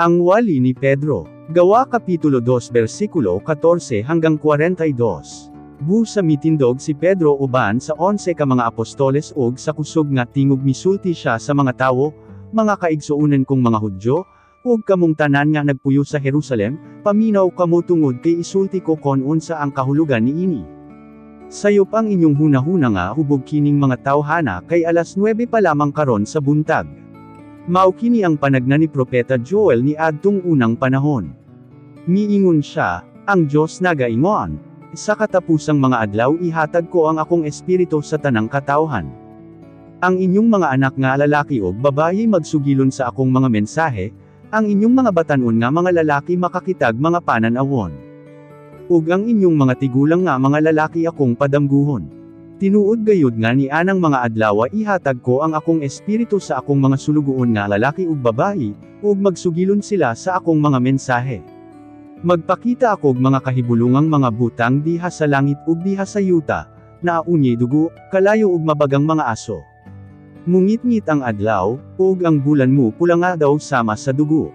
Ang wali ni Pedro. Gawa Kapitulo 2 versikulo 14 hanggang 42. Busa mitindog si Pedro uban sa 11 ka mga apostoles ug sa kusog nga tingog misulti siya sa mga tawo, mga kaigsuonen kong mga Hudyo, ug kamong tanan nga nagpuyo sa Jerusalem, paminaw kamo tungod kay isulti ko kon unsa ang kahulugan niini. Sayop ang inyong hunahuna nga hubog kining mga tawhana kay alas 9 pa lamang karon sa buntag. Mao kini ang panagna ni Propeta Joel ni adtong unang panahon. Miingon siya, ang Diyos nagaingon, sa katapusang mga adlaw ihatag ko ang akong espiritu sa tanang katawhan. Ang inyong mga anak nga lalaki ug babayi magsugilon sa akong mga mensahe, ang inyong mga batanon nga mga lalaki makakitag mga pananawon. Ug ang inyong mga tigulang nga mga lalaki akong padamguhon. Tinuod gayud nga ni anang mga adlaw ihatag ko ang akong espiritu sa akong mga sulugoon nga lalaki ug babayi, ug magsugilon sila sa akong mga mensahe. Magpakita akog mga kahibulungang mga butang diha sa langit ug diha sa yuta, na unyay dugo, kalayo ug mabagang mga aso. Mungit-ngit ang adlaw, ug ang bulan mo pula nga daw sama sa dugo.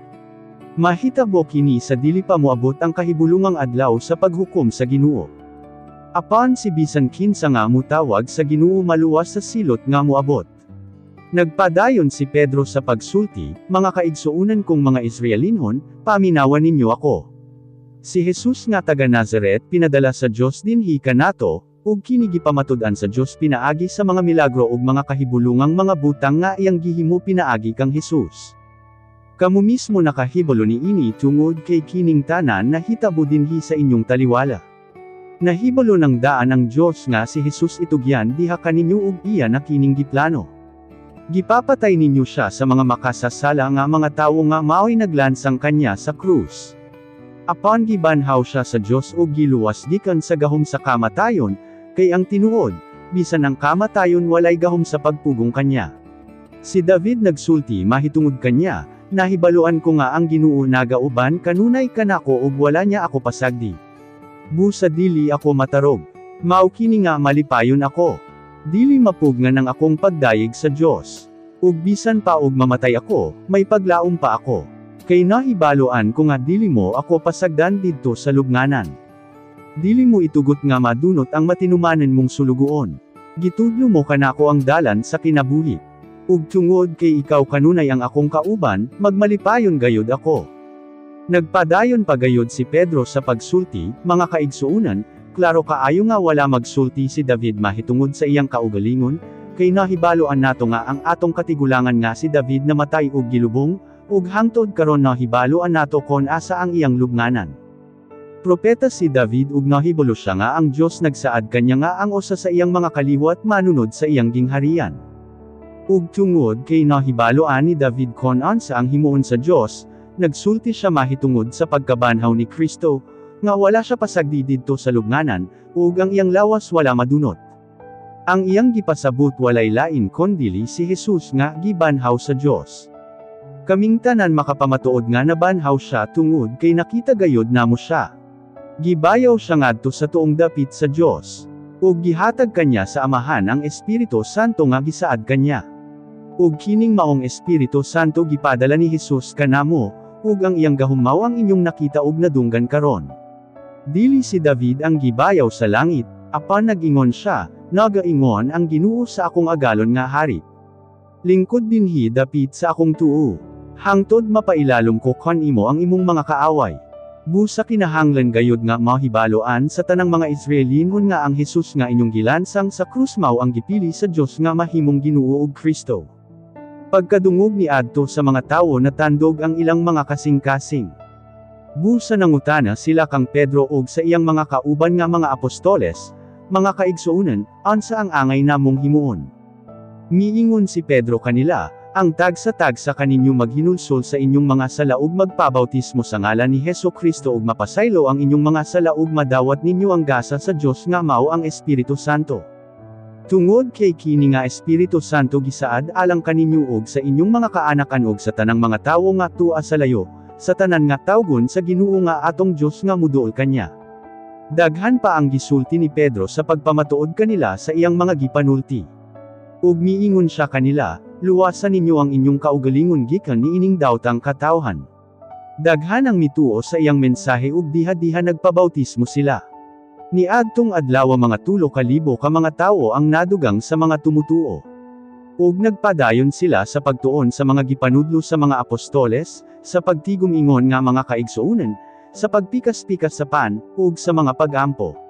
Mahitabo kini sa dili pa moabot ang kahibulungang adlaw sa paghukom sa Ginoo. Apan si bisan kinsa nga mutawag sa Ginoo maluwas sa silot nga moabot. Nagpadayon si Pedro sa pagsulti, mga kaigsuonan kong mga Israelinhon, paminawan ninyo ako. Si Jesus nga taga Nazaret pinadala sa Dios dinhi kanato, ug kini gipamatud-an sa Dios pinaagi sa mga milagro ug mga kahibulungang mga butang nga iyang gihimo pinaagi kang Jesus. Kamo mismo nakahibalo niini tungod kay kining tanan na hitabo dinhi sa inyong taliwala. Nahibalo ng daan ang Diyos nga si Jesus itugyan diha kaninyo ug iya na kining giplano. Gipapatay ninyo siya sa mga makasasala nga mga tawo nga mao'y naglansang kanya sa krus. Apan gibanhaw siya sa Diyos ug giluwas gikan sa gahom sa kamatayon, kay ang tinuod, bisan ang kamatayon walay gahom sa pagpugong kanya. Si David nagsulti mahitungod kanya, nahibaluan ko nga ang Ginoo nagauban kanunay kanako ug wala niya ako pasagdi. Busa dili ako matarog. Mao kini nga malipayon ako. Dili mapugngan ang akong pagdayeg sa Dios. Ug bisan pa og mamatay ako, may paglaom pa ako. Kay nahibaloan ko nga dili mo ako pasagdan didto sa lubnganan. Dili mo itugot nga madunot ang matinumanen mong sulugoon. Gitudlo mo kanako ang dalan sa kinabuhi. Ug tungod kay ikaw kanunay ang akong kauban, magmalipayon gayud ako. Nagpadayon pagayod si Pedro sa pagsulti, mga kaigsuonan, klaro kaayo nga wala magsulti si David mahitungod sa iyang kaugalingon, kay nahibaloan nato nga ang atong katigulangan nga si David namatay ug gilubong, ug hangtod karon nahibaloan nato kon asa ang iyang lubnganan. Propeta si David ug nahibalo siya nga ang Dios nagsaad kanya nga ang usa sa iyang mga kaliwat manunod sa iyang gingharian. Ug tungod kay nahibaloan ni David kon ansa ang himuon sa Dios, nagsulti siya mahitungod sa pagkabanhaw ni Kristo, nga wala siya pasagdi didto sa lubnganan, ug ang iyang lawas wala madunot. Ang iyang gipasabot walay lain kondili si Jesus nga gibanhaw sa Dios. Kaming tanan makapamatuod nga nabanhaw siya tungod kay nakita gayod namo siya. Gibayaw siya ngadto sa tuong dapit sa Dios, ug gihatag kanya sa Amahan ang Espiritu Santo nga gisaad kanya. Ug kining maong Espiritu Santo gipadala ni Jesus kanamo, ug ang iyang gahumaw ang inyong nakita ug nadunggan karon. Dili si David ang gibayaw sa langit, apan nag-ingon siya, nagaingon ang Ginoo sa akong agalon nga hari. Lingkod dinhi dapit sa akong tuo. Hangtod mapailalom ko kanimo ang imong mga kaaway. Busa kinahanglan gayud nga mahibaloan sa tanang mga Israelinhon nga ang Jesus nga inyong gilansang sa krus mao ang gipili sa Dios nga mahimong Ginoo ug Kristo. Pagkadungog ni adto sa mga tawo natandog ang ilang mga kasing-kasing. Busa nangutana sila kang Pedro ug sa iyang mga kauban nga mga apostoles, mga kaigsuonan, ansa ang angay namong himuon. Miingon si Pedro kanila, ang tagsa-tagsa kaninyo maghinulsol sa inyong mga sala ug magpabautismo sa ngalan ni Hesukristo ug mapasaylo ang inyong mga sala ug madawat ninyo ang gasa sa Dios nga mao ang Espiritu Santo. Tungod kay kini nga Espiritu Santo gisaad alang kaninyo ug sa inyong mga kaanakan ug sa tanang mga tawo nga tua sa layo, sa tanan nga tawgon sa Ginoo nga atong Dios nga muduol kanya. Daghan pa ang gisulti ni Pedro sa pagpamatuod kanila sa iyang mga gipanulti. Ug miingon siya kanila, luwasan ninyo ang inyong kaugalingon gikan niining dawtang katawhan. Daghan ang mituo sa iyang mensahe ug diha-diha nagpabautismo sila. Niadtong adlaw mga 3,000 ka mga tawo ang nadugang sa mga tumutuo. Ug nagpadayon sila sa pagtuon sa mga gipanudlo sa mga apostoles, sa pagtigom ingon nga mga kaigsuonen, sa pagpikas-pikas sa pan, ug sa mga pag-ampo.